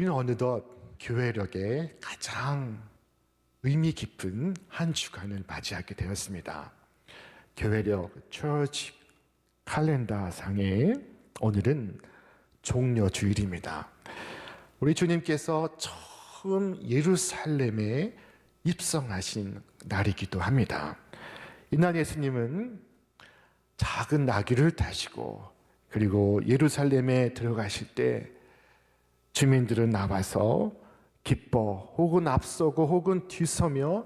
우리는 어느덧 교회력의 가장 의미 깊은 한 주간을 맞이하게 되었습니다. 교회력 처치 칼렌더 상에 오늘은 종려주일입니다. 우리 주님께서 처음 예루살렘에 입성하신 날이기도 합니다. 이날 예수님은 작은 나귀를 타시고 그리고 예루살렘에 들어가실 때 주민들은 나와서 기뻐 혹은 앞서고 혹은 뒤서며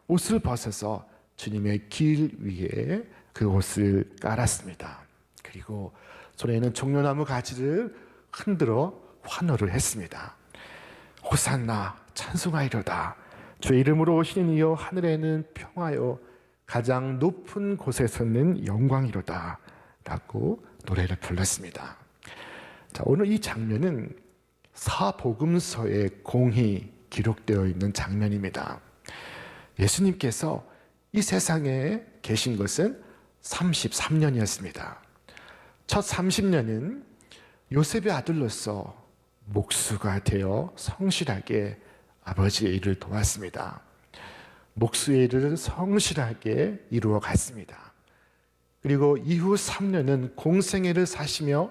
옷을 벗어서 주님의 길 위에 그 옷을 깔았습니다. 그리고 손에는 종려나무 가지를 흔들어 환호를 했습니다. 호산나 찬송하이로다. 주의 이름으로 오시는 이여 하늘에는 평화요 가장 높은 곳에서는 영광이로다 라고 노래를 불렀습니다. 자, 오늘 이 장면은 사복음서에 공히 기록되어 있는 장면입니다. 예수님께서 이 세상에 계신 것은 33년이었습니다. 첫 30년은 요셉의 아들로서 목수가 되어 성실하게 아버지의 일을 도왔습니다. 목수의 일을 성실하게 이루어 갔습니다. 그리고 이후 3년은 공생애를 사시며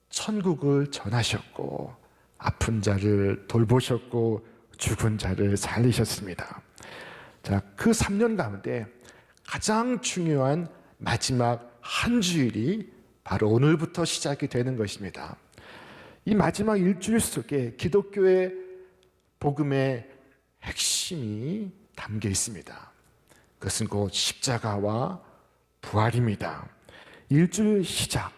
천국을 전하셨고 아픈 자를 돌보셨고 죽은 자를 살리셨습니다. 자, 그 3년 가운데 가장 중요한 마지막 한 주일이 바로 오늘부터 시작이 되는 것입니다. 이 마지막 일주일 속에 기독교의 복음의 핵심이 담겨 있습니다. 그것은 곧 십자가와 부활입니다. 일주일 시작,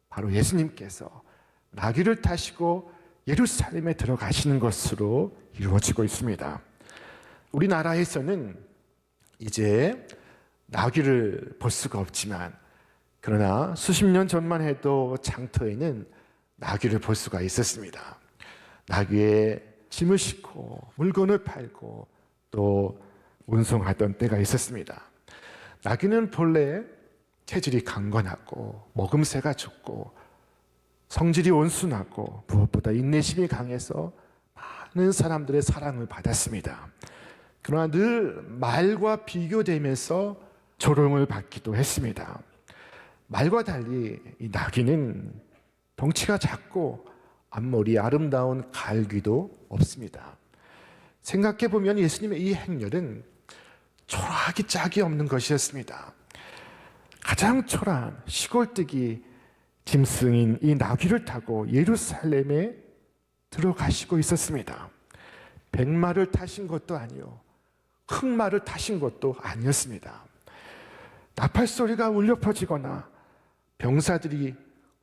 바로 예수님께서 나귀를 타시고 예루살렘에 들어가시는 것으로 이루어지고 있습니다. 우리나라에서는 이제 나귀를 볼 수가 없지만 그러나 수십 년 전만 해도 장터에는 나귀를 볼 수가 있었습니다. 나귀에 짐을 싣고 물건을 팔고 또 운송하던 때가 있었습니다. 나귀는 본래 체질이 강건하고 먹음새가 좋고 성질이 온순하고 무엇보다 인내심이 강해서 많은 사람들의 사랑을 받았습니다. 그러나 늘 말과 비교되면서 조롱을 받기도 했습니다. 말과 달리 이 나귀는 덩치가 작고 앞머리 아름다운 갈귀도 없습니다. 생각해보면 예수님의 이 행렬은 초라하기 짝이 없는 것이었습니다. 가장 초라한 시골뜨기 짐승인 이 나귀를 타고 예루살렘에 들어가시고 있었습니다. 백마를 타신 것도 아니요 흑마를 타신 것도 아니었습니다. 나팔 소리가 울려 퍼지거나 병사들이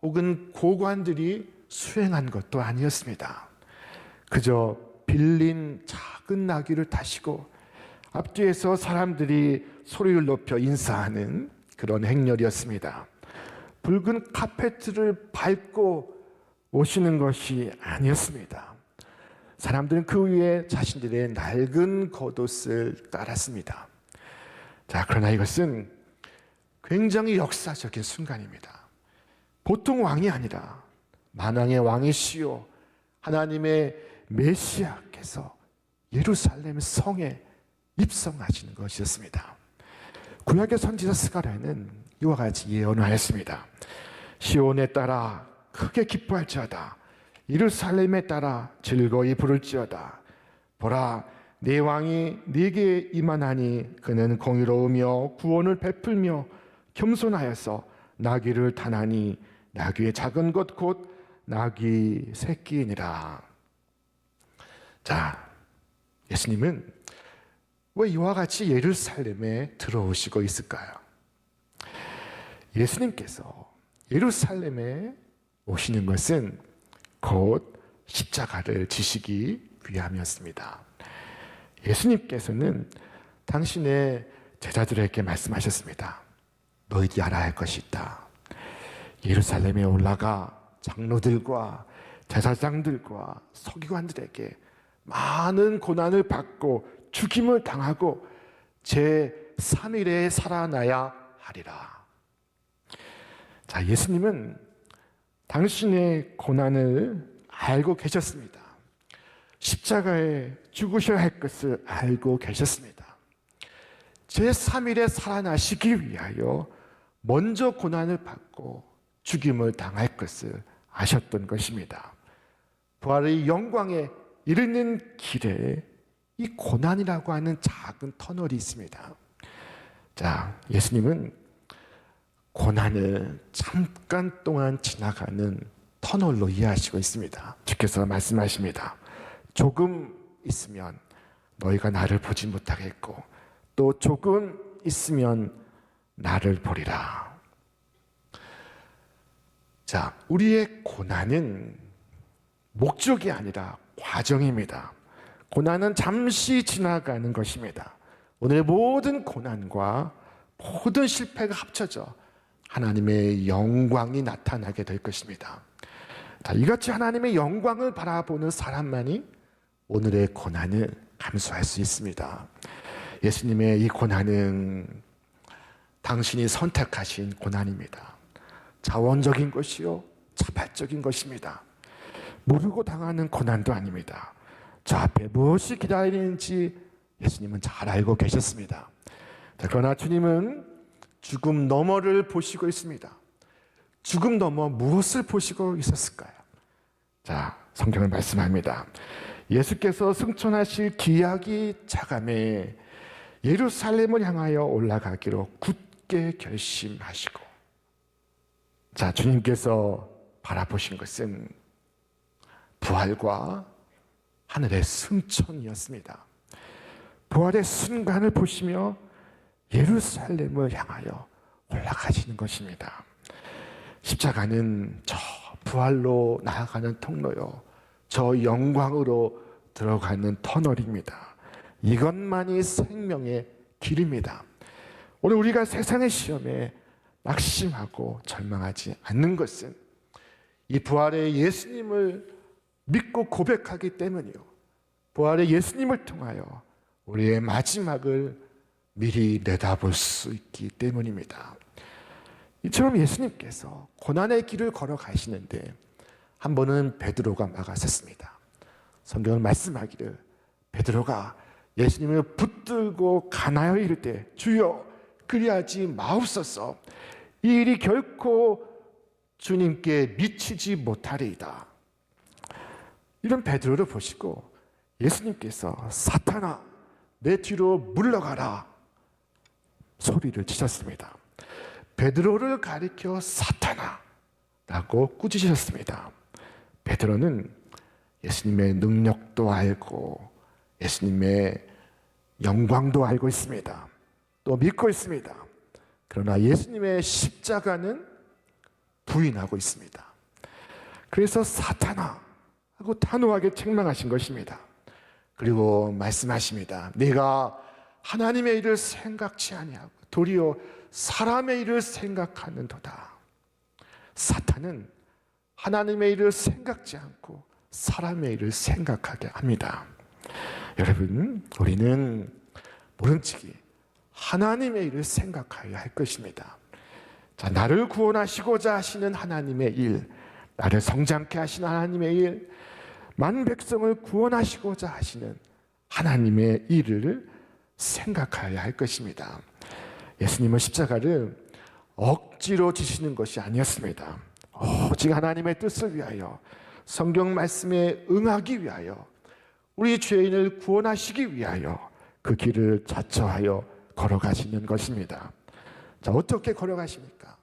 혹은 고관들이 수행한 것도 아니었습니다. 그저 빌린 작은 나귀를 타시고 앞뒤에서 사람들이 소리를 높여 인사하는 그런 행렬이었습니다. 붉은 카페트를 밟고 오시는 것이 아니었습니다. 사람들은 그 위에 자신들의 낡은 겉옷을 깔았습니다. 자, 그러나 이것은 굉장히 역사적인 순간입니다. 보통 왕이 아니라 만왕의 왕이시요 하나님의 메시아께서 예루살렘 성에 입성하시는 것이었습니다. 구약의 선지자 스가랴는 이와 같이 예언하였습니다. 시온에 따라 크게 기뻐할지어다. 예루살렘에 따라 즐거이 부를지어다. 보라, 내 왕이 네게 임하나니 그는 공의로우며 구원을 베풀며 겸손하여서 나귀를 타나니 나귀의 작은 것 곧 나귀 새끼이니라. 자, 예수님은 왜 이와 같이 예루살렘에 들어오시고 있을까요? 예수님께서 예루살렘에 오시는 것은 곧 십자가를 지시기 위함이었습니다. 예수님께서는 당신의 제자들에게 말씀하셨습니다. 너희들이 알아야 할 것이 있다. 예루살렘에 올라가 장로들과 제사장들과 서기관들에게 많은 고난을 받고 죽임을 당하고 제3일에 살아나야 하리라. 자, 예수님은 당신의 고난을 알고 계셨습니다. 십자가에 죽으셔야 할 것을 알고 계셨습니다. 제3일에 살아나시기 위하여 먼저 고난을 받고 죽임을 당할 것을 아셨던 것입니다. 부활의 영광에 이르는 길에 이 고난이라고 하는 작은 터널이 있습니다. 자, 예수님은 고난을 잠깐 동안 지나가는 터널로 이해하시고 있습니다. 주께서 말씀하십니다. 조금 있으면 너희가 나를 보지 못하겠고 또 조금 있으면 나를 보리라. 자, 우리의 고난은 목적이 아니라 과정입니다. 고난은 잠시 지나가는 것입니다. 오늘의 모든 고난과 모든 실패가 합쳐져 하나님의 영광이 나타나게 될 것입니다. 자, 이같이 하나님의 영광을 바라보는 사람만이 오늘의 고난을 감수할 수 있습니다. 예수님의 이 고난은 당신이 선택하신 고난입니다. 자원적인 것이요, 자발적인 것입니다. 모르고 당하는 고난도 아닙니다. 저 앞에 무엇이 기다리는지 예수님은 잘 알고 계셨습니다. 자, 그러나 주님은 죽음 너머를 보시고 있습니다. 죽음 너머 무엇을 보시고 있었을까요? 자, 성경은 말씀합니다. 예수께서 승천하실 기약이 차감해 예루살렘을 향하여 올라가기로 굳게 결심하시고, 자, 주님께서 바라보신 것은 부활과 하늘의 승천이었습니다. 부활의 순간을 보시며 예루살렘을 향하여 올라가시는 것입니다. 십자가는 저 부활로 나아가는 통로요, 저 영광으로 들어가는 터널입니다. 이것만이 생명의 길입니다. 오늘 우리가 세상의 시험에 낙심하고 절망하지 않는 것은 이 부활의 예수님을 믿고 고백하기 때문이요, 부활의 예수님을 통하여 우리의 마지막을 미리 내다볼 수 있기 때문입니다. 이처럼 예수님께서 고난의 길을 걸어가시는데 한 번은 베드로가 막아섰습니다. 성경은 말씀하기를 베드로가 예수님을 붙들고 가나요 이를 때 주여 그리하지 마옵소서, 이 일이 결코 주님께 미치지 못하리이다. 이런 베드로를 보시고 예수님께서 사탄아 내 뒤로 물러가라 소리를 치셨습니다. 베드로를 가리켜 사탄아 라고 꾸짖으셨습니다. 베드로는 예수님의 능력도 알고 예수님의 영광도 알고 있습니다. 또 믿고 있습니다. 그러나 예수님의 십자가는 부인하고 있습니다. 그래서 사탄아 하고 단호하게 책망하신 것입니다. 그리고 말씀하십니다. 네가 하나님의 일을 생각지 아니하고 도리어 사람의 일을 생각하는도다. 사탄은 하나님의 일을 생각지 않고 사람의 일을 생각하게 합니다. 여러분, 우리는 모름지기 하나님의 일을 생각하여야 할 것입니다. 자, 나를 구원하시고자 하시는 하나님의 일, 나를 성장케 하시는 하나님의 일, 많은 백성을 구원하시고자 하시는 하나님의 일을 생각하여야 할 것입니다. 예수님은 십자가를 억지로 지시는 것이 아니었습니다. 오직 하나님의 뜻을 위하여, 성경 말씀에 응하기 위하여, 우리 죄인을 구원하시기 위하여 그 길을 자처하여 걸어가시는 것입니다. 자, 어떻게 걸어가십니까?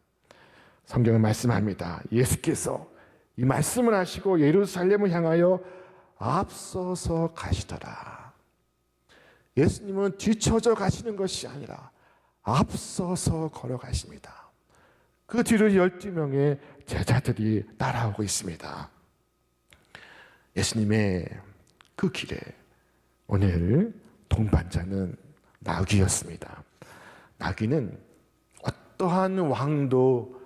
성경은 말씀합니다. 예수께서 이 말씀을 하시고 예루살렘을 향하여 앞서서 가시더라. 예수님은 뒤처져 가시는 것이 아니라 앞서서 걸어가십니다. 그 뒤를 12명의 제자들이 따라오고 있습니다. 예수님의 그 길에 오늘 동반자는 나귀였습니다. 나귀는 어떠한 왕도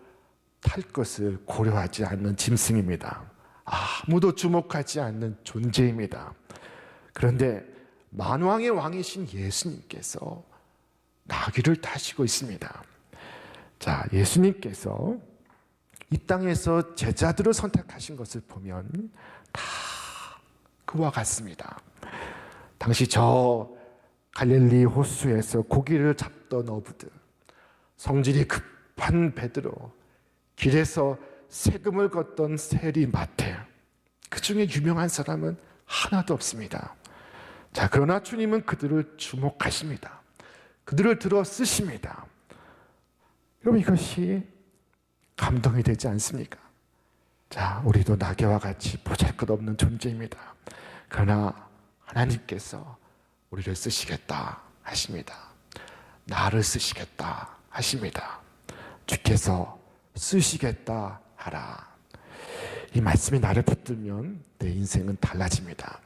탈 것을 고려하지 않는 짐승입니다. 아무도 주목하지 않는 존재입니다. 그런데 만왕의 왕이신 예수님께서 나귀를 타시고 있습니다. 자, 예수님께서 이 땅에서 제자들을 선택하신 것을 보면 다 그 그와 같습니다. 당시 저 갈릴리 호수에서 고기를 잡던 어부들, 성질이 급한 베드로, 길에서 세금을 걷던 세리 마태, 그 중에 유명한 사람은 하나도 없습니다. 자, 그러나 주님은 그들을 주목하십니다. 그들을 들어 쓰십니다. 여러분, 이것이 감동이 되지 않습니까? 자, 우리도 나귀와 같이 보잘것없는 존재입니다. 그러나 하나님께서 우리를 쓰시겠다 하십니다. 나를 쓰시겠다 하십니다. 주께서 쓰시겠다 하라. 이 말씀이 나를 붙들면 내 인생은 달라집니다.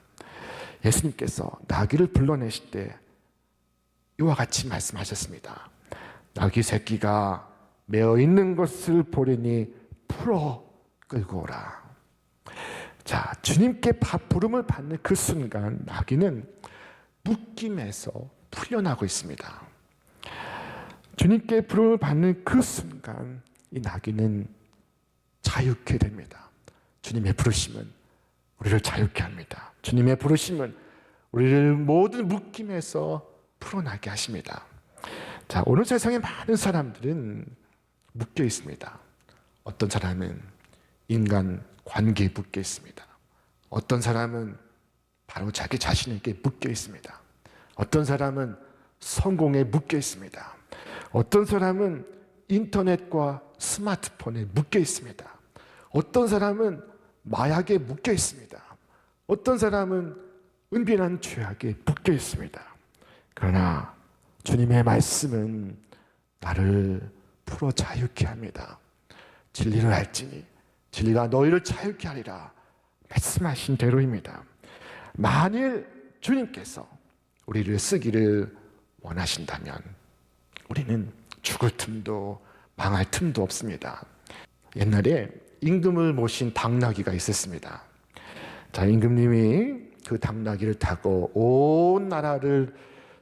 예수님께서 나귀를 불러내실 때 이와 같이 말씀하셨습니다. 나귀 새끼가 매어 있는 것을 보려니 풀어 끌고 오라. 자, 주님께 부름을 받는 그 순간 나귀는 묶임에서 풀려나고 있습니다. 주님께 부름을 받는 그 순간 이 나귀는 자유케 됩니다. 주님의 부르심은 우리를 자유케 합니다. 주님의 부르심은 우리를 모든 묶임에서 풀어나게 하십니다. 자, 오늘 세상에 많은 사람들은 묶여 있습니다. 어떤 사람은 인간 관계에 묶여 있습니다. 어떤 사람은 바로 자기 자신에게 묶여 있습니다. 어떤 사람은 성공에 묶여 있습니다. 어떤 사람은 인터넷과 스마트폰에 묶여 있습니다. 어떤 사람은 마약에 묶여 있습니다. 어떤 사람은 은밀한 죄악에 묶여 있습니다. 그러나 주님의 말씀은 나를 풀어 자유케 합니다. 진리를 알지니 진리가 너희를 자유케 하리라 말씀하신 대로입니다. 만일 주님께서 우리를 쓰기를 원하신다면 우리는 죽을 틈도 망할 틈도 없습니다. 옛날에 임금을 모신 당나귀가 있었습니다. 자, 임금님이 그 당나귀를 타고 온 나라를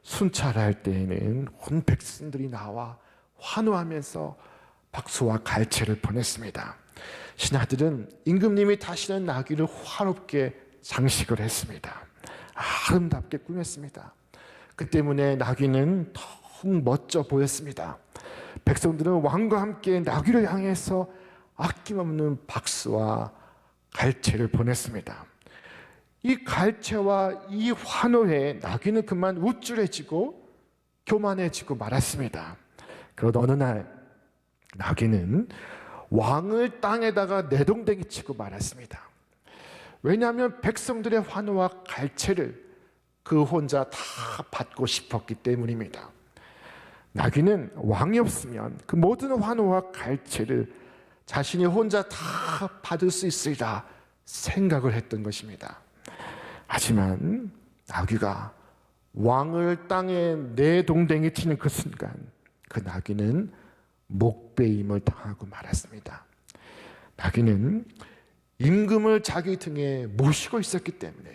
순찰할 때에는 온 백성들이 나와 환호하면서 박수와 갈채를 보냈습니다. 신하들은 임금님이 타시는 나귀를 화롭게 장식을 했습니다. 아름답게 꾸몄습니다. 그 때문에 나귀는 더욱 멋져 보였습니다. 백성들은 왕과 함께 나귀를 향해서 아낌없는 박수와 갈채를 보냈습니다. 이 갈채와 이 환호에 나귀는 그만 우쭐해지고 교만해지고 말았습니다. 그러던 어느 날 나귀는 왕을 땅에다가 내동댕이 치고 말았습니다. 왜냐하면 백성들의 환호와 갈채를 그 혼자 다 받고 싶었기 때문입니다. 나귀는 왕이 없으면 그 모든 환호와 갈채를 자신이 혼자 다 받을 수 있으리라 생각을 했던 것입니다. 하지만 나귀가 왕을 땅에 내동댕이 치는 그 순간 그 나귀는 목베임을 당하고 말았습니다. 나귀는 임금을 자기 등에 모시고 있었기 때문에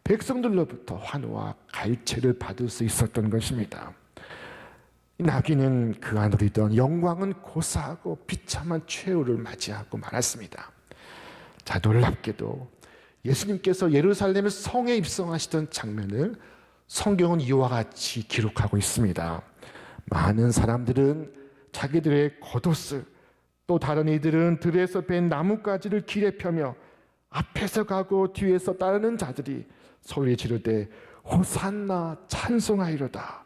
백성들로부터 환호와 갈채를 받을 수 있었던 것입니다. 나귀는 그가 누리던 영광은 고사하고 비참한 최후를 맞이하고 말았습니다. 자, 놀랍게도 예수님께서 예루살렘 성에 입성하시던 장면을 성경은 이와 같이 기록하고 있습니다. 많은 사람들은 자기들의 겉옷을, 또 다른 이들은 들에서 벤 나뭇가지를 길에 펴며 앞에서 가고 뒤에서 따르는 자들이 소리 지르되 호산나 찬송하이로다.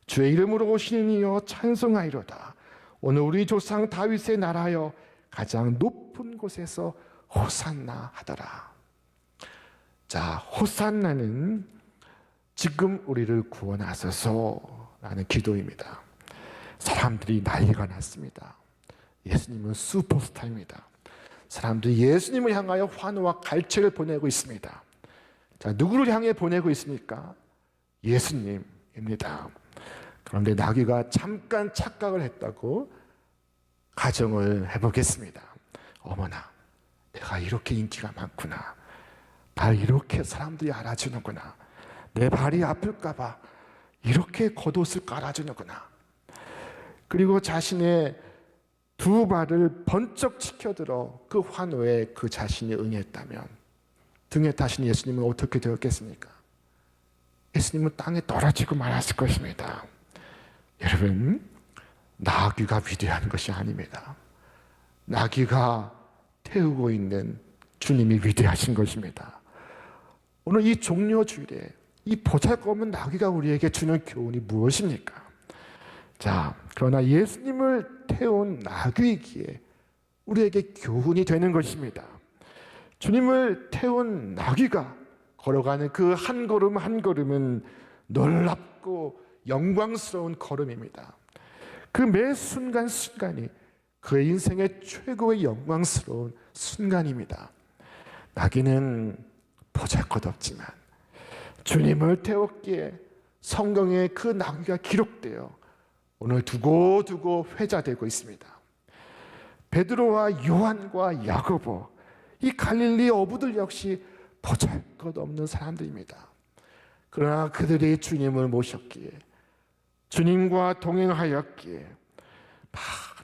주의 이름으로 오시는 이여 찬송하이로다. 오늘 우리 조상 다윗의 나라여 가장 높은 곳에서 호산나 하더라. 자, 호산나는 지금 우리를 구원하소서라는 기도입니다. 사람들이 난리가 났습니다. 예수님은 슈퍼스타입니다. 사람들이 예수님을 향하여 환호와 갈채를 보내고 있습니다. 자, 누구를 향해 보내고 있습니까? 예수님입니다. 그런데 나귀가 잠깐 착각을 했다고 가정을 해보겠습니다. 어머나, 내가 이렇게 인기가 많구나. 날 이렇게 사람들이 알아주는구나. 내 발이 아플까봐 이렇게 겉옷을 깔아주는구나. 그리고 자신의 두 발을 번쩍 치켜들어 그 환호에 그 자신이 응했다면 등에 타신 예수님은 어떻게 되었겠습니까? 예수님은 땅에 떨어지고 말았을 것입니다. 여러분, 나귀가 위대한 것이 아닙니다. 나귀가 태우고 있는 주님이 위대하신 것입니다. 오늘 이 종려 주일에 이 보잘것없는 나귀가 우리에게 주는 교훈이 무엇입니까? 자, 그러나 예수님을 태운 나귀이기에 우리에게 교훈이 되는 것입니다. 주님을 태운 나귀가 걸어가는 그 한 걸음 한 걸음은 놀랍고 영광스러운 걸음입니다. 그 매 순간순간이 그의 인생의 최고의 영광스러운 순간입니다. 나귀는 보잘것없지만 주님을 태웠기에 성경에 그 나귀가 기록되어 오늘 두고두고 회자되고 있습니다. 베드로와 요한과 야고보, 이 갈릴리 어부들 역시 보잘것없는 사람들입니다. 그러나 그들이 주님을 모셨기에, 주님과 동행하였기에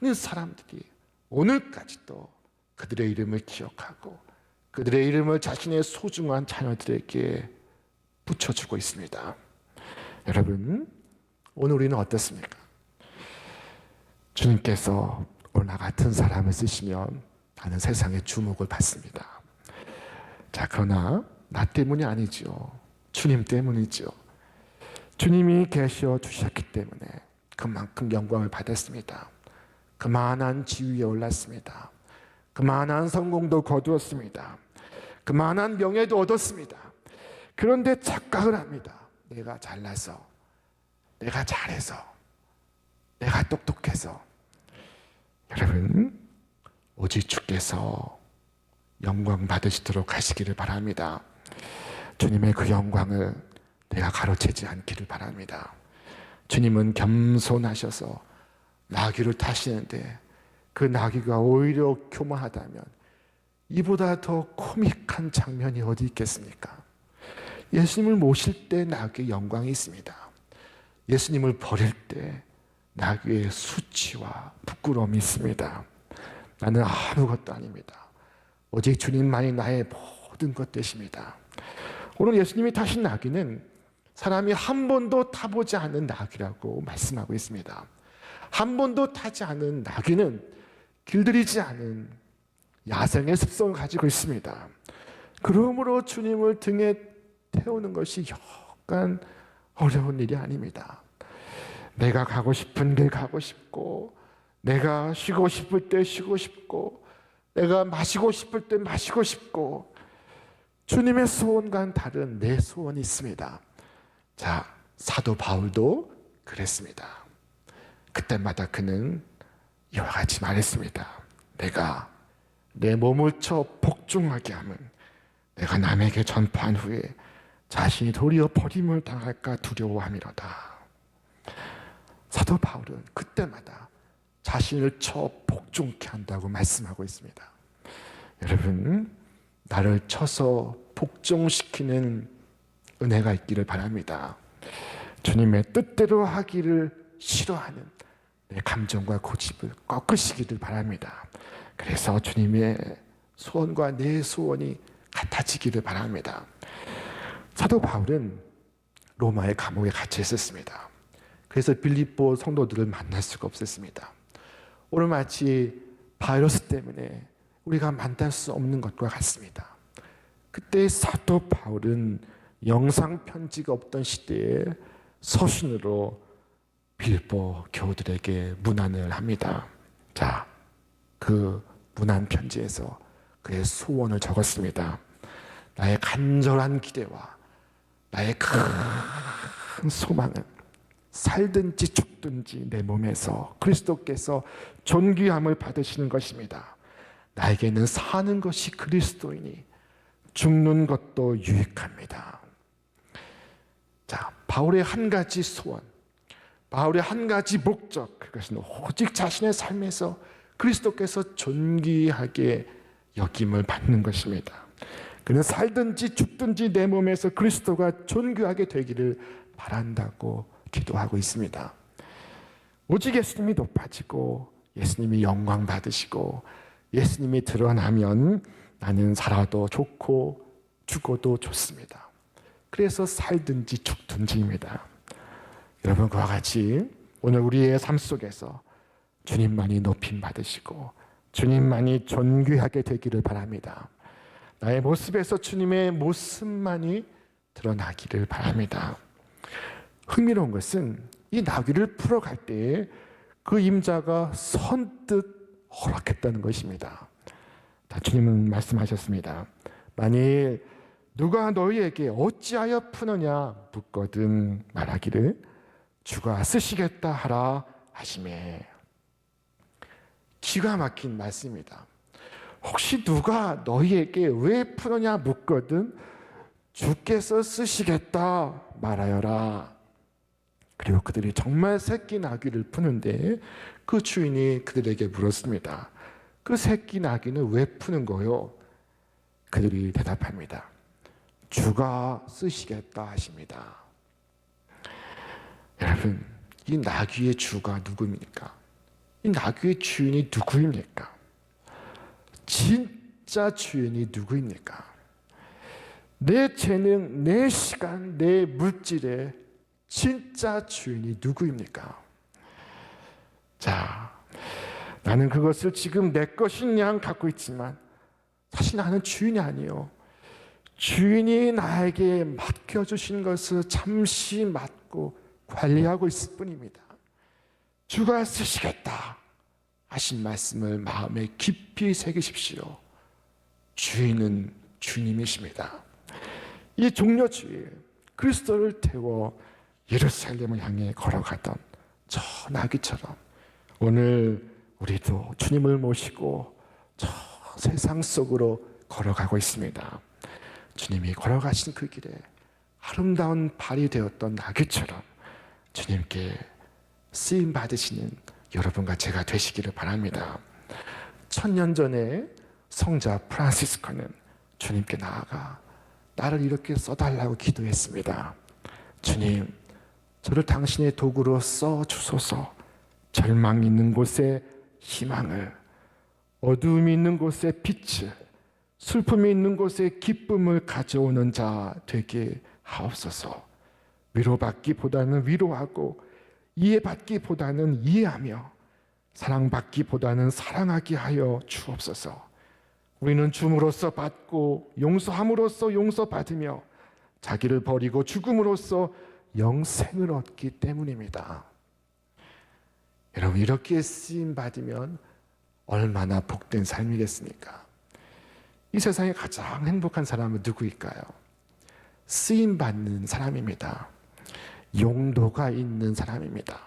많은 사람들이 오늘까지도 그들의 이름을 기억하고 그들의 이름을 자신의 소중한 자녀들에게 붙여주고 있습니다. 여러분, 오늘 우리는 어떻습니까? 주님께서 오늘 나 같은 사람을 쓰시면 나는 세상의 주목을 받습니다. 자, 그러나 나 때문이 아니죠. 주님 때문이죠. 주님이 계셔 주셨기 때문에 그만큼 영광을 받았습니다. 그만한 지위에 올랐습니다. 그만한 성공도 거두었습니다. 그만한 명예도 얻었습니다. 그런데 착각을 합니다. 내가 잘나서, 내가 잘해서, 내가 똑똑해서. 여러분, 오직 주께서 영광 받으시도록 하시기를 바랍니다. 주님의 그 영광을 내가 가로채지 않기를 바랍니다. 주님은 겸손하셔서 나귀를 타시는데 그 나귀가 오히려 교만하다면 이보다 더 코믹한 장면이 어디 있겠습니까? 예수님을 모실 때 나귀의 영광이 있습니다. 예수님을 버릴 때 나귀의 수치와 부끄러움이 있습니다. 나는 아무것도 아닙니다. 오직 주님만이 나의 모든 것 되십니다. 오늘 예수님이 타신 나귀는 사람이 한 번도 타보지 않은 나귀라고 말씀하고 있습니다. 한 번도 타지 않은 나귀는 길들이지 않은 야생의 습성을 가지고 있습니다. 그러므로 주님을 등에 태우는 것이 약간 어려운 일이 아닙니다. 내가 가고 싶은 길 가고 싶고, 내가 쉬고 싶을 때 쉬고 싶고, 내가 마시고 싶을 때 마시고 싶고, 주님의 소원과는 다른 내 소원이 있습니다. 자, 사도 바울도 그랬습니다. 그때마다 그는 이와 같이 말했습니다. 내가 내 몸을 쳐 복종하게 하면 내가 남에게 전파한 후에 자신이 도리어 버림을 당할까 두려워함이로다. 사도 바울은 그때마다 자신을 쳐 복종케 한다고 말씀하고 있습니다. 여러분, 나를 쳐서 복종시키는 은혜가 있기를 바랍니다. 주님의 뜻대로 하기를 싫어하는 내 감정과 고집을 꺾으시기를 바랍니다. 그래서 주님의 소원과 내 소원이 같아지기를 바랍니다. 사도 바울은 로마의 감옥에 갇혀 있었습니다. 그래서 빌립보 성도들을 만날 수가 없었습니다. 오늘 마치 바이러스 때문에 우리가 만날 수 없는 것과 같습니다. 그때 사도 바울은 영상 편지가 없던 시대에 서신으로 빌립보 교우들에게 문안을 합니다. 자, 그 문안 편지에서 그의 소원을 적었습니다. 나의 간절한 기대와 나의 큰 소망은 살든지 죽든지 내 몸에서 그리스도께서 존귀함을 받으시는 것입니다. 나에게는 사는 것이 그리스도이니 죽는 것도 유익합니다. 자, 바울의 한 가지 소원, 바울의 한 가지 목적, 그것은 오직 자신의 삶에서 그리스도께서 존귀하게 여김을 받는 것입니다. 그는 살든지 죽든지 내 몸에서 그리스도가 존귀하게 되기를 바란다고 기도하고 있습니다. 오직 예수님이 높아지고 예수님이 영광 받으시고 예수님이 드러나면 나는 살아도 좋고 죽어도 좋습니다. 그래서 살든지 죽든지입니다. 여러분, 그와 같이 오늘 우리의 삶 속에서 주님만이 높임 받으시고 주님만이 존귀하게 되기를 바랍니다. 나의 모습에서 주님의 모습만이 드러나기를 바랍니다. 흥미로운 것은 이 나귀를 풀어갈 때에 그 임자가 선뜻 허락했다는 것입니다. 주님은 말씀하셨습니다. 만일 누가 너희에게 어찌하여 푸느냐 묻거든 말하기를 주가 쓰시겠다 하라 하시매. 기가 막힌 말씀입니다. 혹시 누가 너희에게 왜 푸느냐 묻거든 주께서 쓰시겠다 말하여라. 그리고 그들이 정말 새끼 나귀를 푸는데 그 주인이 그들에게 물었습니다. 그 새끼 나귀는 왜 푸는 거요? 그들이 대답합니다. 주가 쓰시겠다 하십니다. 여러분, 이 나귀의 주가 누구입니까? 이 나귀의 주인이 누구입니까? 진짜 주인이 누구입니까? 내 재능, 내 시간, 내 물질의 진짜 주인이 누구입니까? 자, 나는 그것을 지금 내 것인 양 갖고 있지만 사실 나는 주인이 아니요. 주인이 나에게 맡겨주신 것을 잠시 맡고 관리하고 있을 뿐입니다. 주가 쓰시겠다 하신 말씀을 마음에 깊이 새기십시오. 주인은 주님이십니다. 이 종려주일 그리스도를 태워 예루살렘을 향해 걸어가던 저 나귀처럼 오늘 우리도 주님을 모시고 저 세상 속으로 걸어가고 있습니다. 주님이 걸어가신 그 길에 아름다운 발이 되었던 나귀처럼 주님께 쓰임 받으시는 여러분과 제가 되시기를 바랍니다. 1000년 전에 성자 프란시스코는 주님께 나아가 나를 이렇게 써달라고 기도했습니다. 주님, 저를 당신의 도구로 써주소서. 절망이 있는 곳에 희망을, 어두움이 있는 곳에 빛을, 슬픔이 있는 곳에 기쁨을 가져오는 자 되게 하옵소서. 위로받기보다는 위로하고 이해받기보다는 이해하며 사랑받기보다는 사랑하게 하여 주옵소서. 우리는 줌으로써 받고 용서함으로써 용서받으며 자기를 버리고 죽음으로써 영생을 얻기 때문입니다. 여러분, 이렇게 쓰임받으면 얼마나 복된 삶이겠습니까? 이 세상에 가장 행복한 사람은 누구일까요? 쓰임받는 사람입니다. 용도가 있는 사람입니다.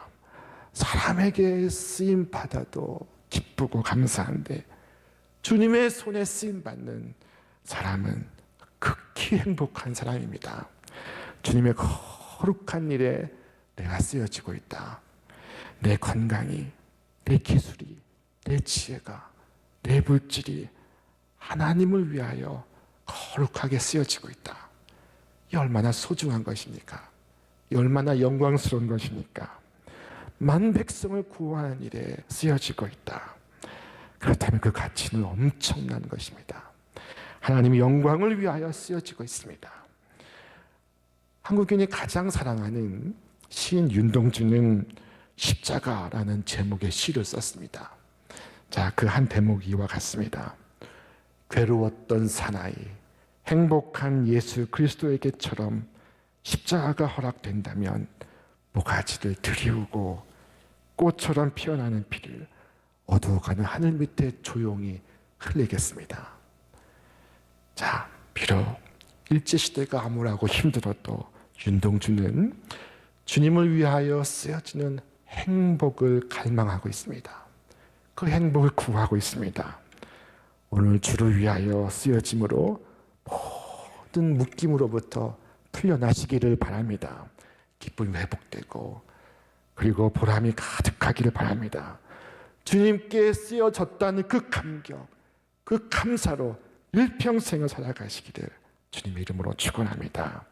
사람에게 쓰임받아도 기쁘고 감사한데 주님의 손에 쓰임받는 사람은 극히 행복한 사람입니다. 주님의 거룩한 일에 내가 쓰여지고 있다. 내 건강이, 내 기술이, 내 지혜가, 내 물질이 하나님을 위하여 거룩하게 쓰여지고 있다. 이 얼마나 소중한 것입니까? 이 얼마나 영광스러운 것입니까? 만 백성을 구원하는 일에 쓰여지고 있다. 그렇다면 그 가치는 엄청난 것입니다. 하나님의 영광을 위하여 쓰여지고 있습니다. 한국인이 가장 사랑하는 시인 윤동주는 십자가라는 제목의 시를 썼습니다. 자, 그 한 대목이 이와 같습니다. 괴로웠던 사나이, 행복한 예수 그리스도에게처럼 십자가가 허락된다면 모가지를 들이우고 꽃처럼 피어나는 피를 어두워가는 하늘 밑에 조용히 흘리겠습니다. 자, 비록 일제시대가 암울하고 힘들어도 윤동주는 주님을 위하여 쓰여지는 행복을 갈망하고 있습니다. 그 행복을 구하고 있습니다. 오늘 주를 위하여 쓰여짐으로 모든 묶임으로부터 풀려나시기를 바랍니다. 기쁨이 회복되고 그리고 보람이 가득하기를 바랍니다. 주님께 쓰여졌다는 그 감격, 그 감사로 일평생을 살아가시기를 주님의 이름으로 축원합니다.